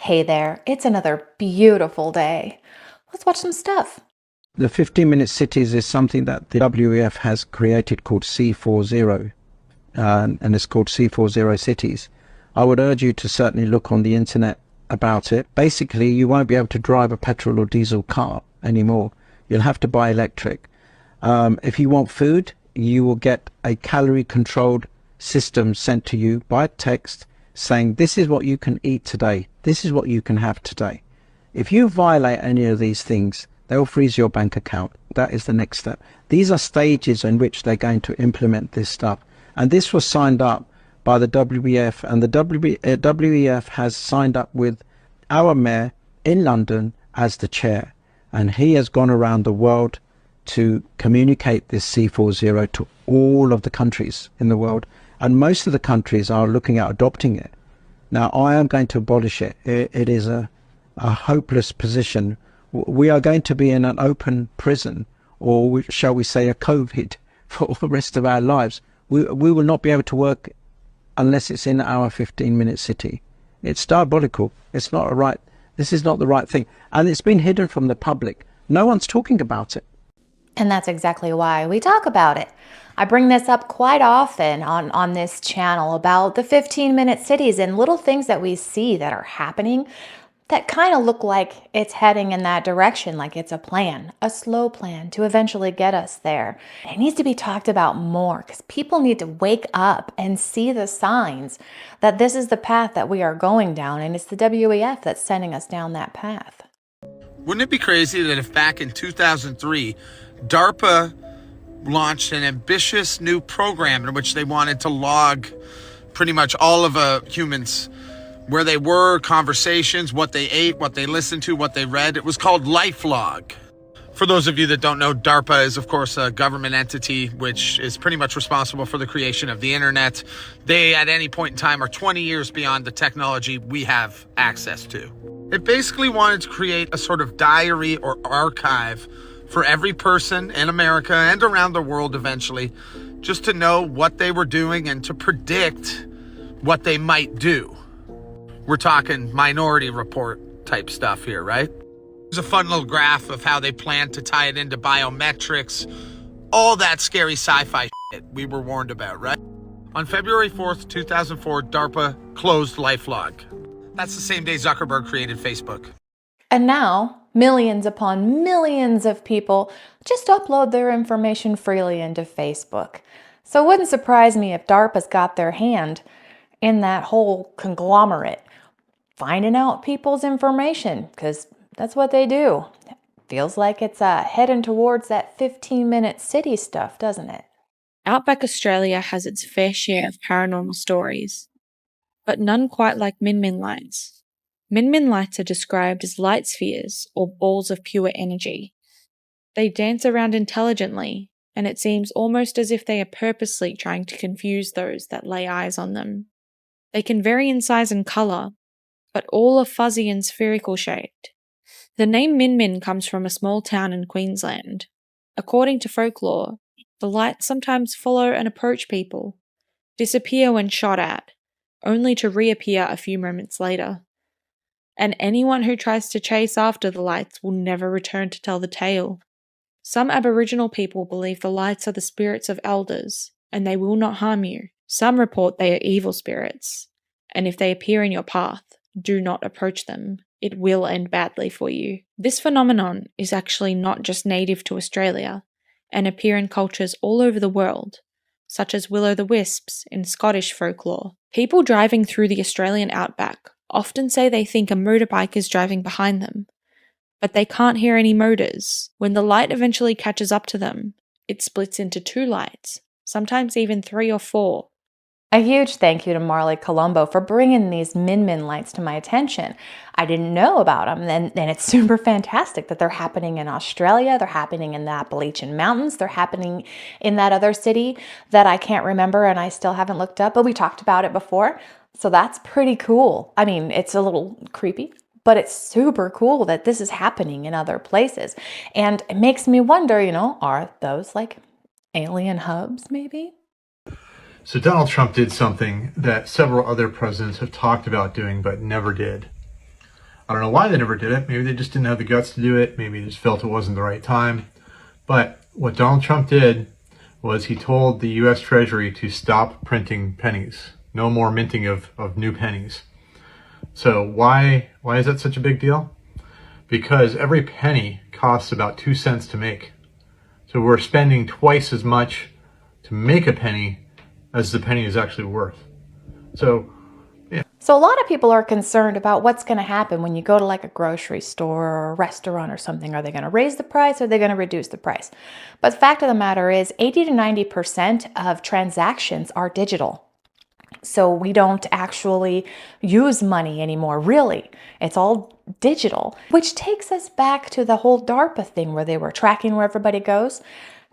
Hey there, it's another beautiful day. Let's watch some stuff. The 15-minute cities is something that the WEF has created called C40, and it's called C40 cities. I would urge you to certainly look on the internet about it. Basically, you won't be able to drive a petrol or diesel car anymore. You'll have to buy electric. If you want food, you will get a calorie controlled system sent to you by text saying, this is what you can eat today. This is what you can have today. If you violate any of these things, they'll freeze your bank account. That is the next step. These are stages in which they're going to implement this stuff. And this was signed up by the WEF, and the WEF has signed up with our mayor in London as the chair. And he has gone around the world to communicate this C40 to all of the countries in the world. And most of the countries are looking at adopting it. Now, I am going to abolish it. It is a hopeless position. We are going to be in an open prison, or shall we say a COVID, for all the rest of our lives. We will not be able to work unless it's in our 15-minute city. It's diabolical. It's not a right. This is not the right thing. And it's been hidden from the public. No one's talking about it. And that's exactly why we talk about it. I bring this up quite often on this channel about the 15-minute cities and little things that we see that are happening that kind of look like it's heading in that direction, like it's a plan, a slow plan to eventually get us there. It needs to be talked about more because people need to wake up and see the signs that this is the path that we are going down, and it's the WEF that's sending us down that path. Wouldn't it be crazy that if back in 2003, DARPA launched an ambitious new program in which they wanted to log pretty much all of a human's, where they were, conversations, what they ate, what they listened to, what they read. It was called LifeLog. For those of you that don't know, DARPA is, of course, a government entity which is pretty much responsible for the creation of the internet. They, at any point in time, are 20 years beyond the technology we have access to. It basically wanted to create a sort of diary or archive for every person in America and around the world eventually, just to know what they were doing and to predict what they might do. We're talking Minority Report type stuff here, right? There's a fun little graph of how they plan to tie it into biometrics, all that scary sci-fi shit we were warned about, right? On February 4th, 2004, DARPA closed LifeLog. That's the same day Zuckerberg created Facebook. And now, millions upon millions of people just upload their information freely into Facebook. So it wouldn't surprise me if DARPA's got their hand in that whole conglomerate, finding out people's information, because that's what they do. Feels like it's heading towards that 15-minute city stuff, doesn't it? Outback Australia has its fair share of paranormal stories, but none quite like Min Min lights. Min Min lights are described as light spheres or balls of pure energy. They dance around intelligently, and it seems almost as if they are purposely trying to confuse those that lay eyes on them. They can vary in size and colour, but all are fuzzy and spherical shaped. The name Min Min comes from a small town in Queensland. According to folklore, the lights sometimes follow and approach people, disappear when shot at, only to reappear a few moments later. And anyone who tries to chase after the lights will never return to tell the tale. Some Aboriginal people believe the lights are the spirits of elders, and they will not harm you. Some report they are evil spirits, and if they appear in your path, do not approach them. It will end badly for you. This phenomenon is actually not just native to Australia, and appear in cultures all over the world, such as will-o'-the-wisps in Scottish folklore. People driving through the Australian outback often say they think a motorbike is driving behind them, but they can't hear any motors. When the light eventually catches up to them, it splits into two lights, sometimes even 3 or 4. A huge thank you to Marley Colombo for bringing these Min Min lights to my attention. I didn't know about them, and it's super fantastic that they're happening in Australia, they're happening in the Appalachian Mountains, they're happening in that other city that I can't remember and I still haven't looked up, but we talked about it before. So that's pretty cool. I mean, it's a little creepy, but it's super cool that this is happening in other places. And it makes me wonder, are those like alien hubs maybe? So Donald Trump did something that several other presidents have talked about doing but never did. I don't know why they never did it. Maybe they just didn't have the guts to do it. Maybe they just felt it wasn't the right time. But what Donald Trump did was he told the U.S. Treasury to stop printing pennies. No more minting of new pennies. So why is that such a big deal? Because every penny costs about 2 cents to make. So we're spending twice as much to make a penny as the penny is actually worth. So So a lot of people are concerned about what's going to happen when you go to like a grocery store or a restaurant or something. Are they going to raise the price or are they going to reduce the price? But the fact of the matter is 80 to 90% of transactions are digital. So we don't actually use money anymore, really. It's all digital, which takes us back to the whole DARPA thing where they were tracking where everybody goes.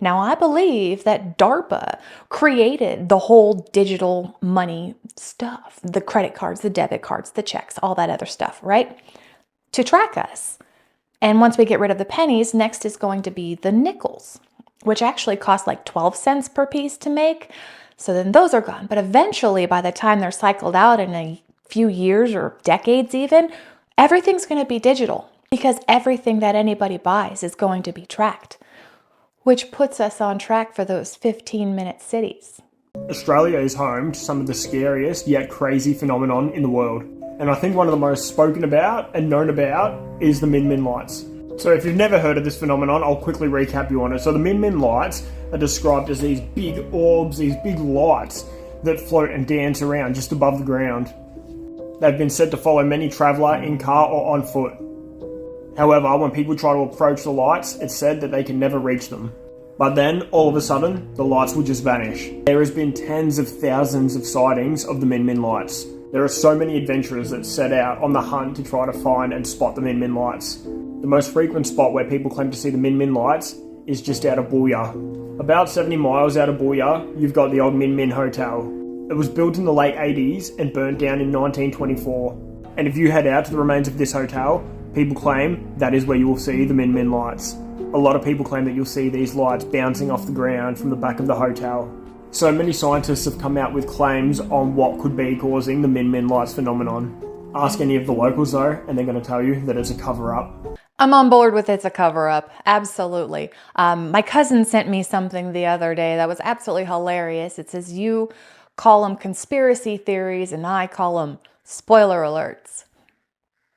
Now, I believe that DARPA created the whole digital money stuff, the credit cards, the debit cards, the checks, all that other stuff, right? To track us. And once we get rid of the pennies, next is going to be the nickels, which actually cost like 12 cents per piece to make. So then those are gone. But eventually, by the time they're cycled out in a few years or decades even, everything's going to be digital because everything that anybody buys is going to be tracked, which puts us on track for those 15-minute cities. Australia is home to some of the scariest yet crazy phenomenon in the world. And I think one of the most spoken about and known about is the Min Min lights. So if you've never heard of this phenomenon, I'll quickly recap you on it. So the Min Min lights are described as these big orbs, these big lights that float and dance around just above the ground. They've been said to follow many traveller in car or on foot. However, when people try to approach the lights, it's said that they can never reach them. But then, all of a sudden, the lights will just vanish. There has been tens of thousands of sightings of the Min Min lights. There are so many adventurers that set out on the hunt to try to find and spot the Min Min lights. The most frequent spot where people claim to see the Min Min lights is just out of Booyah. About 70 miles out of Booyah, you've got the old Min Min Hotel. It was built in the late 80s and burnt down in 1924. And if you head out to the remains of this hotel, people claim that is where you will see the Min Min lights. A lot of people claim that you'll see these lights bouncing off the ground from the back of the hotel. So many scientists have come out with claims on what could be causing the Min Min lights phenomenon. Ask any of the locals though, and they're going to tell you that it's a cover-up. I'm on board with it's a cover-up. Absolutely. My cousin sent me something the other day that was absolutely hilarious. It says you call them conspiracy theories and I call them spoiler alerts.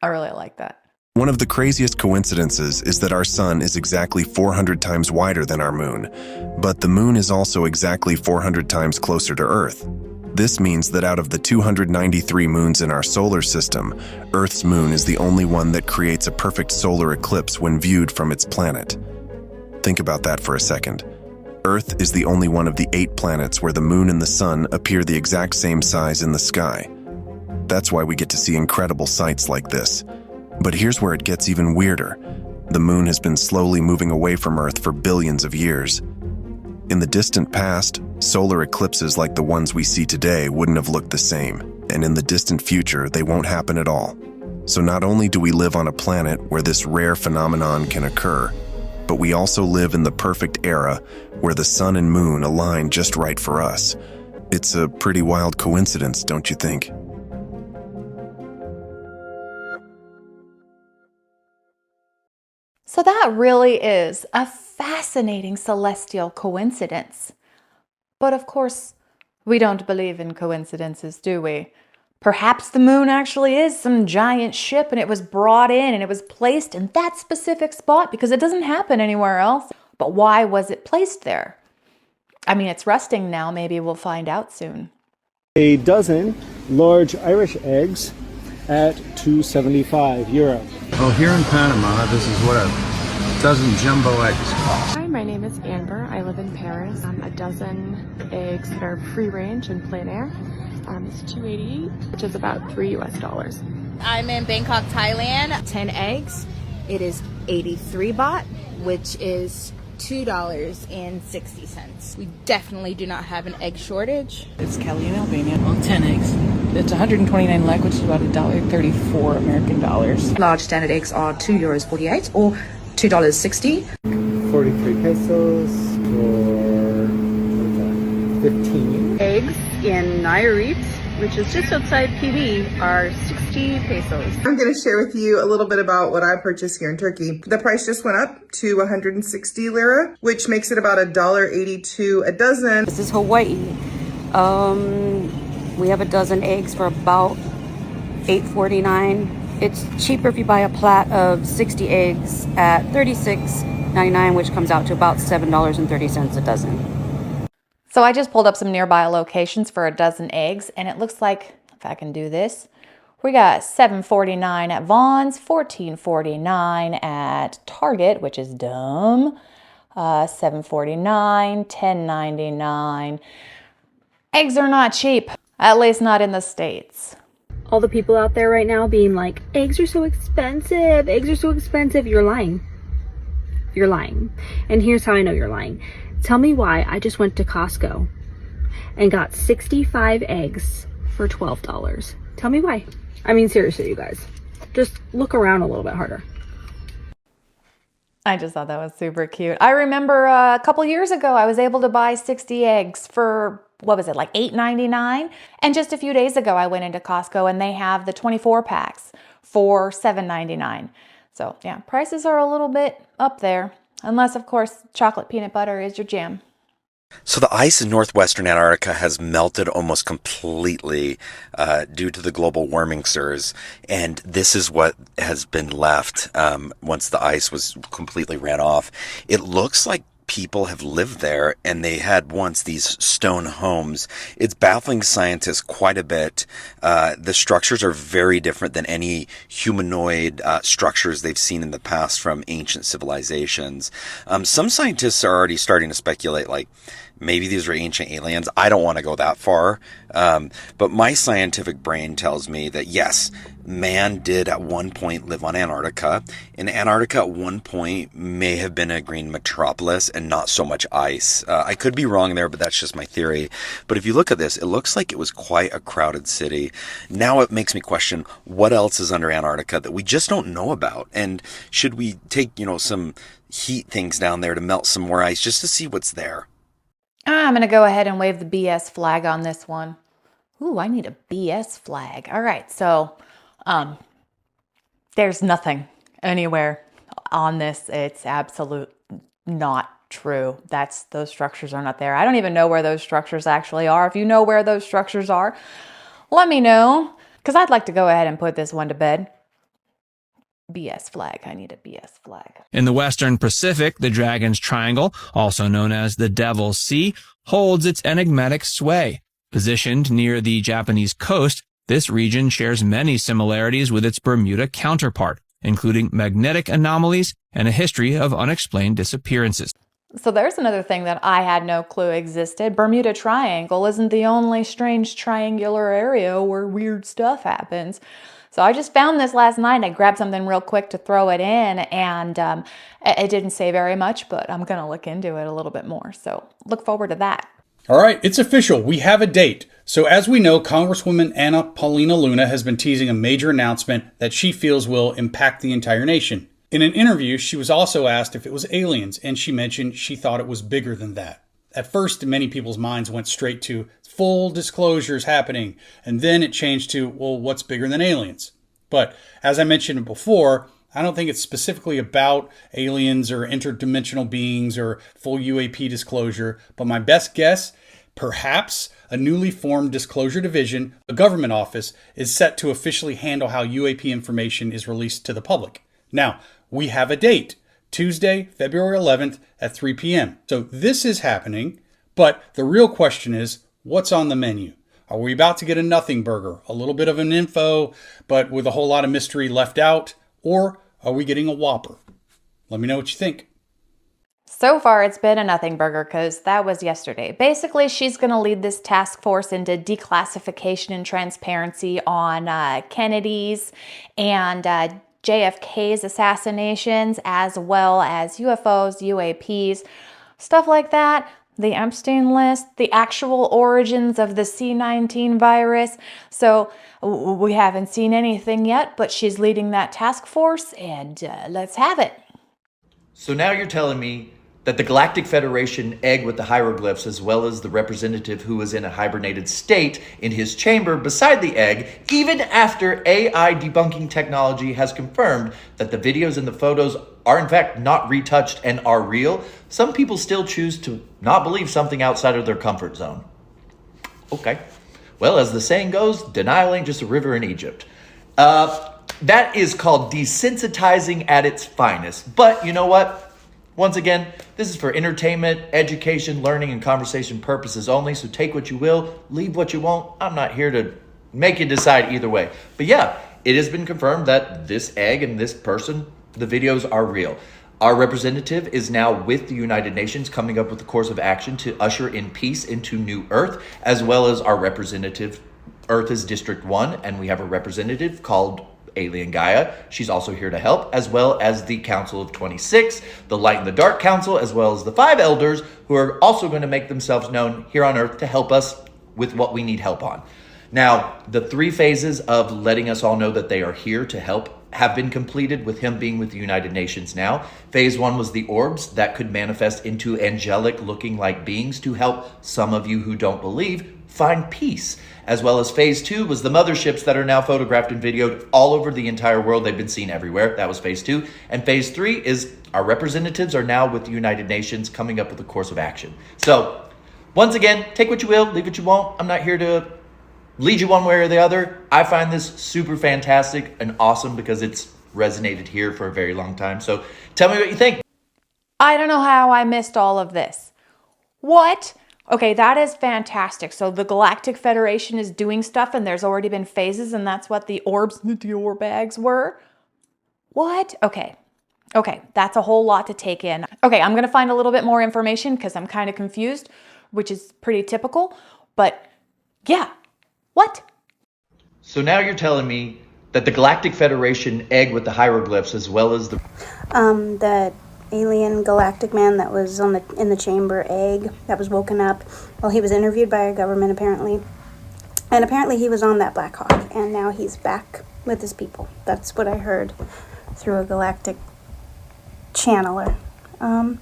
I really like that. One of the craziest coincidences is that our sun is exactly 400 times wider than our moon, but the moon is also exactly 400 times closer to Earth. This means that out of the 293 moons in our solar system, Earth's moon is the only one that creates a perfect solar eclipse when viewed from its planet. Think about that for a second. Earth is the only one of the 8 planets where the moon and the sun appear the exact same size in the sky. That's why we get to see incredible sights like this. But here's where it gets even weirder. The moon has been slowly moving away from Earth for billions of years. In the distant past, solar eclipses like the ones we see today wouldn't have looked the same, and in the distant future, they won't happen at all. So not only do we live on a planet where this rare phenomenon can occur, but we also live in the perfect era where the sun and moon align just right for us. It's a pretty wild coincidence, don't you think? So that really is a fascinating celestial coincidence. But of course, we don't believe in coincidences, do we? Perhaps the moon actually is some giant ship and it was brought in and it was placed in that specific spot because it doesn't happen anywhere else. But why was it placed there? I mean, it's rusting now. Maybe we'll find out soon. A dozen large Irish eggs at €2.75. Well, here in Panama, this is what a dozen jumbo eggs cost. Hi, my name is Amber. I live in Paris. A dozen eggs that are free range and plein air is $2.88, which is about $3 US. I'm in Bangkok, Thailand. 10 eggs. It is 83 baht, which is $2.60. We definitely do not have an egg shortage. It's Kelly in Albania. Well, 10 eggs. It's 129 lek, which is about $1.34 American dollars. Large standard eggs are €2.48 or $2.60. 43 pesos for 15 eggs. in Nayarit, which is just outside PB, are 60 pesos. I'm going to share with you a little bit about what I purchased here in Turkey. The price just went up to 160 lira, which makes it about $1.82 a dozen. This is Hawaii. We have a dozen eggs for about $8.49. It's cheaper if you buy a plat of 60 eggs at $36.99, which comes out to about $7.30 a dozen. So I just pulled up some nearby locations for a dozen eggs, and it looks like, if I can do this, we got $7.49 at Vaughn's, $14.49 at Target, which is dumb, $7.49, $10.99. Eggs are not cheap, at least not in the States. All the people out there right now being like, eggs are so expensive, eggs are so expensive. You're lying. You're lying. And here's how I know you're lying. Tell me why I just went to Costco and got 65 eggs for $12. Tell me why. I mean, seriously, you guys. Just look around a little bit harder. I just thought that was super cute. I remember a couple years ago, I was able to buy 60 eggs for, what was it, like $8.99? And just a few days ago, I went into Costco and they have the 24 packs for $7.99. So yeah, prices are a little bit up there. Unless, of course, chocolate peanut butter is your jam. So the ice in northwestern Antarctica has melted almost completely due to the global warming surge, and this is what has been left once the ice was completely ran off. It looks like people have lived there, and they had once these stone homes. It's baffling scientists quite a bit. The structures are very different than any humanoid structures they've seen in the past from ancient civilizations. Some scientists are already starting to speculate, like, maybe these are ancient aliens. I don't want to go that far. But my scientific brain tells me that, yes, man did at one point live on Antarctica. And Antarctica at one point may have been a green metropolis and not so much ice. I could be wrong there, but that's just my theory. But if you look at this, it looks like it was quite a crowded city. Now it makes me question what else is under Antarctica that we just don't know about. And should we take, some heat things down there to melt some more ice just to see what's there? I'm going to go ahead and wave the BS flag on this one. Ooh, I need a BS flag. All right, so there's nothing anywhere on this. It's absolute not true. Those structures are not there. I don't even know where those structures actually are. If you know where those structures are, let me know, because I'd like to go ahead and put this one to bed. BS flag. I need a BS flag. In the Western Pacific, the Dragon's Triangle, also known as the Devil's Sea, holds its enigmatic sway. Positioned near the Japanese coast, this region shares many similarities with its Bermuda counterpart, including magnetic anomalies and a history of unexplained disappearances. So there's another thing that I had no clue existed. Bermuda Triangle isn't the only strange triangular area where weird stuff happens. So I just found this last night. I grabbed something real quick to throw it in, and it didn't say very much, but I'm going to look into it a little bit more. So look forward to that. All right, it's official. We have a date. So as we know, Congresswoman Anna Paulina Luna has been teasing a major announcement that she feels will impact the entire nation. In an interview, she was also asked if it was aliens, and she mentioned she thought it was bigger than that. At first, many people's minds went straight to full disclosures happening, and then it changed to, well, what's bigger than aliens? But as I mentioned before, I don't think it's specifically about aliens or interdimensional beings or full UAP disclosure, but my best guess, perhaps a newly formed disclosure division, a government office, is set to officially handle how UAP information is released to the public. Now, we have a date, Tuesday, February 11th at 3 p.m. So this is happening, but the real question is, what's on the menu? Are we about to get a nothing burger, a little bit of an info, but with a whole lot of mystery left out? Or are we getting a Whopper? Let me know what you think. So far, it's been a nothing burger because that was yesterday. Basically, she's going to lead this task force into declassification and transparency on Kennedy's and JFK's assassinations, as well as UFOs, UAPs, stuff like that. The Epstein list, the actual origins of the C-19 virus. So we haven't seen anything yet, but she's leading that task force, and let's have it. So now you're telling me that the Galactic Federation egg with the hieroglyphs, as well as the representative who was in a hibernated state in his chamber beside the egg, even after AI debunking technology has confirmed that the videos and the photos are in fact not retouched and are real, some people still choose to not believe something outside of their comfort zone. Okay. Well, as the saying goes, denial ain't just a river in Egypt. That is called desensitizing at its finest. But you know what? Once again, this is for entertainment, education, learning, and conversation purposes only. So take what you will, leave what you won't. I'm not here to make you decide either way. But yeah, it has been confirmed that this egg and this person, the videos are real. Our representative is now with the United Nations coming up with a course of action to usher in peace into New Earth, as well as our representative, Earth is District 1, and we have a representative called Alien Gaia. She's also here to help, as well as the Council of 26, the Light and the Dark Council, as well as the 5 elders, who are also going to make themselves known here on Earth to help us with what we need help on. Now, the 3 phases of letting us all know that they are here to help have been completed with him being with the United Nations now. Phase 1 was the orbs that could manifest into angelic looking like beings to help some of you who don't believe find peace. As well as phase 2 was the motherships that are now photographed and videoed all over the entire world. They've been seen everywhere. That was phase 2. And phase 3 is our representatives are now with the United Nations coming up with a course of action. So once again, take what you will, leave what you won't. I'm not here to lead you one way or the other. I find this super fantastic and awesome because it's resonated here for a very long time. So tell me what you think. I don't know how I missed all of this. What? Okay, that is fantastic. So the Galactic Federation is doing stuff and there's already been phases and that's what the orbs, the orb bags were? What? Okay, that's a whole lot to take in. Okay, I'm gonna find a little bit more information because I'm kind of confused, which is pretty typical, but yeah, what? So now you're telling me that the Galactic Federation egg with the hieroglyphs, as well as the alien galactic man that was in the chamber egg that was woken up. Well, he was interviewed by our government apparently, and apparently he was on that Black Hawk, and now he's back with his people. That's what I heard through a galactic channeler. And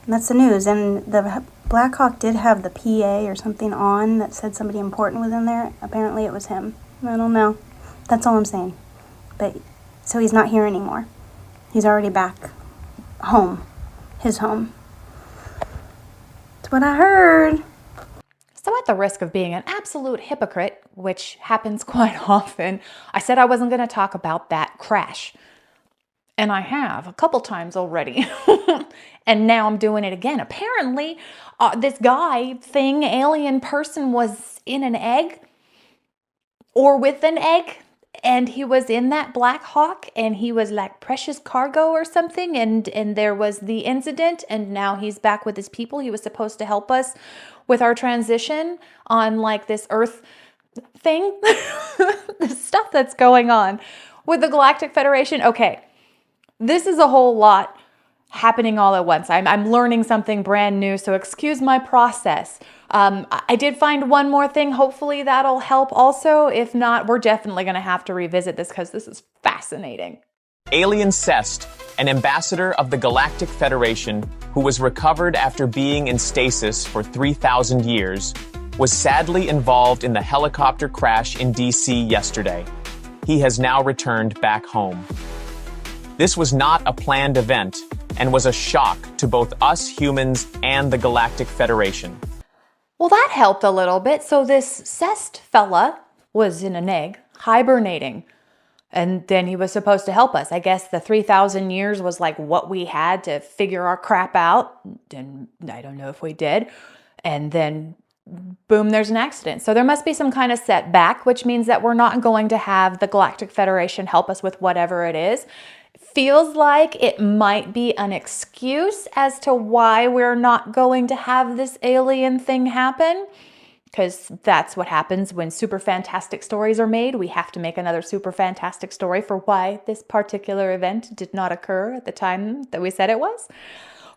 that's the news. And the Black Hawk did have the PA or something on that said somebody important was in there. Apparently it was him. I don't know. That's all I'm saying. But so he's not here anymore. He's already back home. His home. That's what I heard. So at the risk of being an absolute hypocrite, which happens quite often, I said I wasn't going to talk about that crash. And I have a couple times already. And now I'm doing it again. Apparently, this guy thing, alien person, was in an egg or with an egg. And he was in that Black Hawk and he was like precious cargo or something. And there was the incident and now he's back with his people. He was supposed to help us with our transition on like this Earth thing. The stuff that's going on with the Galactic Federation. Okay, this is a whole lot happening all at once. I'm learning something brand new, so excuse my process. I did find one more thing. Hopefully that'll help also. If not, we're definitely going to have to revisit this because this is fascinating. Alien Cest, an ambassador of the Galactic Federation who was recovered after being in stasis for 3,000 years, was sadly involved in the helicopter crash in DC yesterday. He has now returned back home. This was not a planned event and was a shock to both us humans and the Galactic Federation. Well, that helped a little bit. So this Cest fella was in an egg, hibernating, and then he was supposed to help us. I guess the 3,000 years was like what we had to figure our crap out, and I don't know if we did. And then boom, there's an accident. So there must be some kind of setback, which means that we're not going to have the Galactic Federation help us with whatever it is. Feels like it might be an excuse as to why we're not going to have this alien thing happen, because that's what happens when super fantastic stories are made. We have to make another super fantastic story for why this particular event did not occur at the time that we said it was.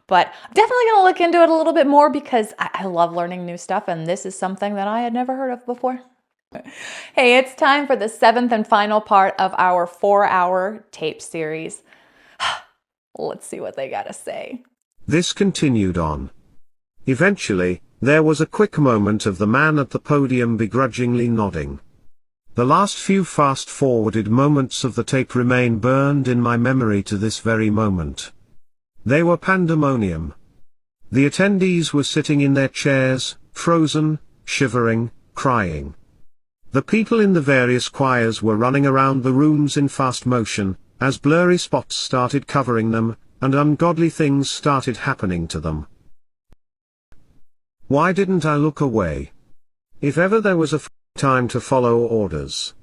But I'm definitely going to look into it a little bit more because I love learning new stuff, and this is something that I had never heard of before. Hey, it's time for the 7th and final part of our 4-hour tape series. Let's see what they got to say. This continued on. Eventually, there was a quick moment of the man at the podium begrudgingly nodding. The last few fast-forwarded moments of the tape remain burned in my memory to this very moment. They were pandemonium. The attendees were sitting in their chairs, frozen, shivering, crying. The people in the various choirs were running around the rooms in fast motion, as blurry spots started covering them, and ungodly things started happening to them. Why didn't I look away? If ever there was a time to follow orders.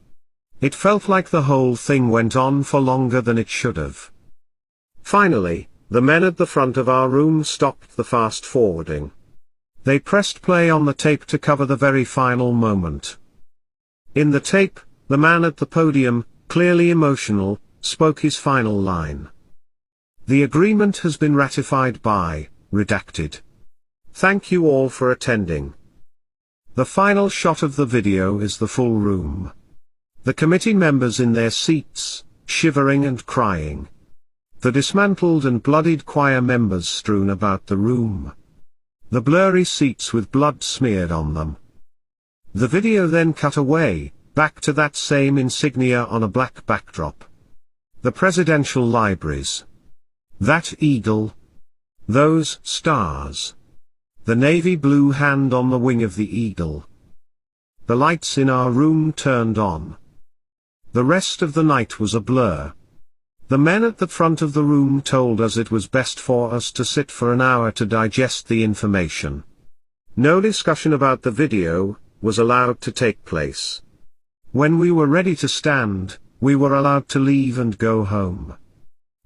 It felt like the whole thing went on for longer than it should have. Finally, the men at the front of our room stopped the fast forwarding. They pressed play on the tape to cover the very final moment. In the tape, the man at the podium, clearly emotional, spoke his final line. The agreement has been ratified by, redacted. Thank you all for attending. The final shot of the video is the full room. The committee members in their seats, shivering and crying. The dismantled and bloodied choir members strewn about the room. The blurry seats with blood smeared on them. The video then cut away, back to that same insignia on a black backdrop. The presidential libraries. That eagle. Those stars. The navy blue hand on the wing of the eagle. The lights in our room turned on. The rest of the night was a blur. The men at the front of the room told us it was best for us to sit for an hour to digest the information. No discussion about the video was allowed to take place. When we were ready to stand, we were allowed to leave and go home.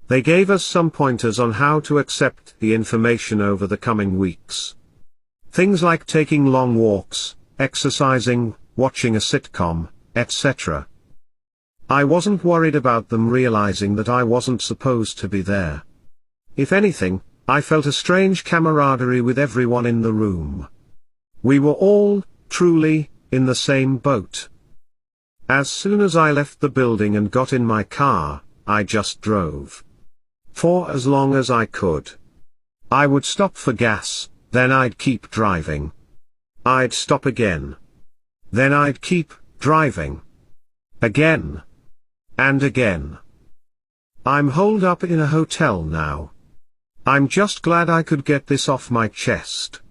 They gave us some pointers on how to accept the information over the coming weeks. Things like taking long walks, exercising, watching a sitcom, etc. I wasn't worried about them realizing that I wasn't supposed to be there. If anything, I felt a strange camaraderie with everyone in the room. We were all, truly, in the same boat. As soon as I left the building and got in my car, I just drove. For as long as I could. I would stop for gas, then I'd keep driving. I'd stop again. Then I'd keep driving. Again. And again. I'm holed up in a hotel now. I'm just glad I could get this off my chest.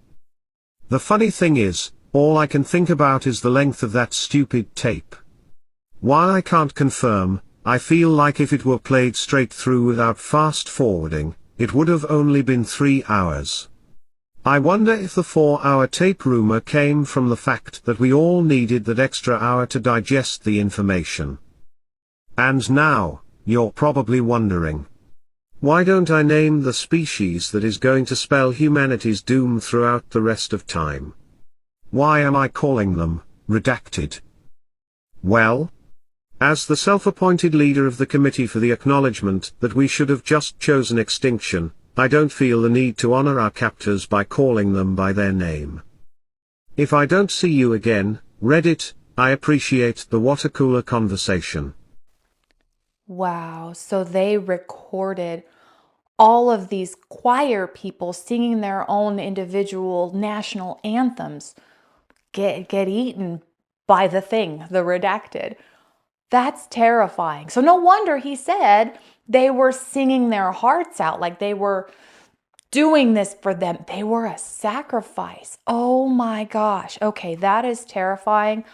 The funny thing is, all I can think about is the length of that stupid tape. While I can't confirm, I feel like if it were played straight through without fast forwarding, it would have only been 3 hours. I wonder if the 4-hour tape rumor came from the fact that we all needed that extra hour to digest the information. And now, you're probably wondering. Why don't I name the species that is going to spell humanity's doom throughout the rest of time? Why am I calling them, redacted? Well, as the self-appointed leader of the committee for the acknowledgement that we should have just chosen extinction, I don't feel the need to honor our captors by calling them by their name. If I don't see you again, Reddit, I appreciate the water cooler conversation. Wow, so they recorded all of these choir people singing their own individual national anthems get eaten by the thing, the redacted. That's terrifying. So no wonder he said they were singing their hearts out, like they were doing this for them. They were a sacrifice. Oh my gosh. Okay, that is terrifying.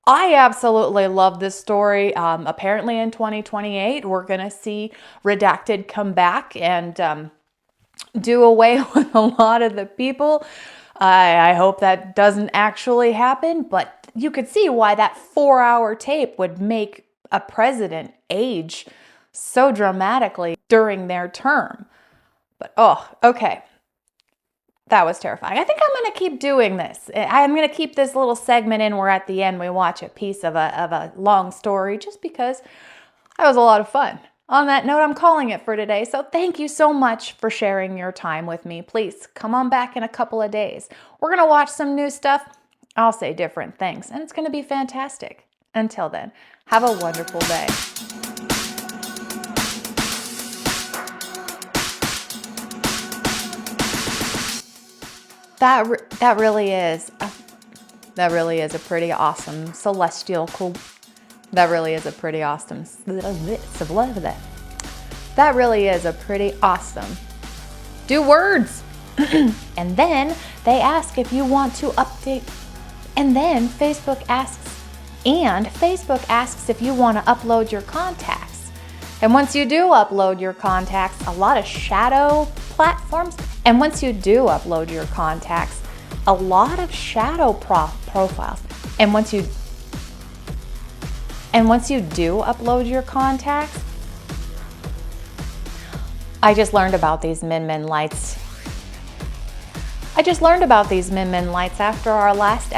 I absolutely love this story. Apparently in 2028, we're going to see redacted come back and do away with a lot of the people. I hope that doesn't actually happen, but you could see why that 4-hour tape would make a president age so dramatically during their term. But oh, okay. That was terrifying. I think I'm going to keep doing this. I'm going to keep this little segment in where at the end we watch a piece of a long story just because that was a lot of fun. On that note, I'm calling it for today. So thank you so much for sharing your time with me. Please come on back in a couple of days. We're going to watch some new stuff. I'll say different things, and it's going to be fantastic. Until then, have a wonderful day. That really is a pretty awesome celestial cool. That really is a pretty awesome. That really is a pretty awesome. Do words. And then they ask if you want to update. And then Facebook asks if you want to upload your contacts. And once you do upload your contacts, a lot of shadow platforms. And once you do upload your contacts, a lot of shadow profiles. And once you do upload your contacts, I just learned about these Min lights. After our last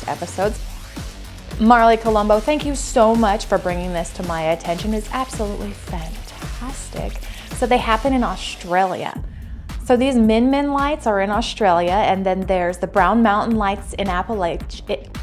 episode. Marley Colombo, thank you so much for bringing this to my attention. It's absolutely fantastic. So they happen in Australia. So these Min lights are in Australia, and then there's the Brown Mountain lights in Appalachia.